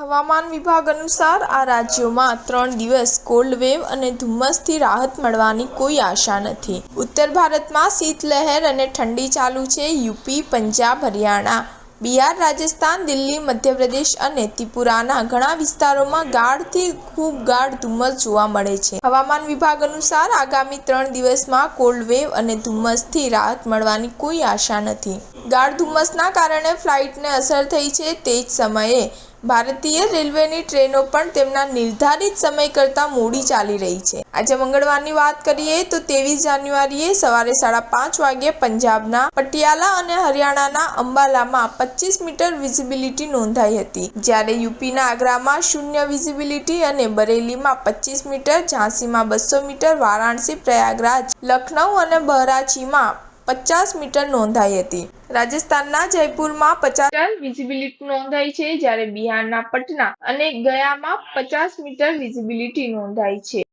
હવામાન વિભાગ અનુસાર આ રાજ્યોમાં 3 દિવસ કોલ્ડ વેવ અને ધુમ્મસથી રાહત મળવાની કોઈ આશા નથી. ઉત્તર ભારતમાં શીતલહેર અને ઠંડી ચાલુ છે. યુપી, પંજાબ, હરિયાણા, બિહાર, રાજસ્થાન, દિલ્હી, મધ્યપ્રદેશ અને ત્રિપુરાના ઘણા વિસ્તારોમાં ગાઢથી ખૂબ ગાઢ ધુમ્મસ જોવા મળે છે. હવામાન વિભાગ અનુસાર આગામી 3 દિવસમાં કોલ્ડ વેવ અને ધુમ્મસથી રાહત મળવાની કોઈ આશા નથી. ગાઢ ધુમ્મસના કારણે ફ્લાઇટને અસર થઈ છે. તે જ સમયે ભારતીય રેલવેની ટ્રેનો પણ તેમના નિર્ધારિત સમય કરતાં મોડી ચાલી રહી છે. આજે મંગળવારની વાત કરીએ તો 23 જાન્યુઆરીએ સવારે 5:30 વાગ્યે પંજાબના પટિયાલા અને હરિયાણાના અંબાલામાં 25 મીટર વિઝિબિલિટી નોંધાઈ હતી, જ્યારે યુપીના આગ્રામાં શૂન્ય વિઝિબિલિટી અને બરેલીમાં 25 મીટર, ઝાંસીમાં 200 મીટર, વારાણસી, પ્રયાગરાજ, લખનઉ અને બહરાચીમાં 50 મીટર નોંધાઈ હતી. રાજસ્થાનના જયપુરમાં 50 મીટર વિઝિબિલિટી નોંધાઈ છે, જ્યારે બિહારના પટના અને ગયામાં 50 મીટર વિઝિબિલિટી નોંધાઈ છે.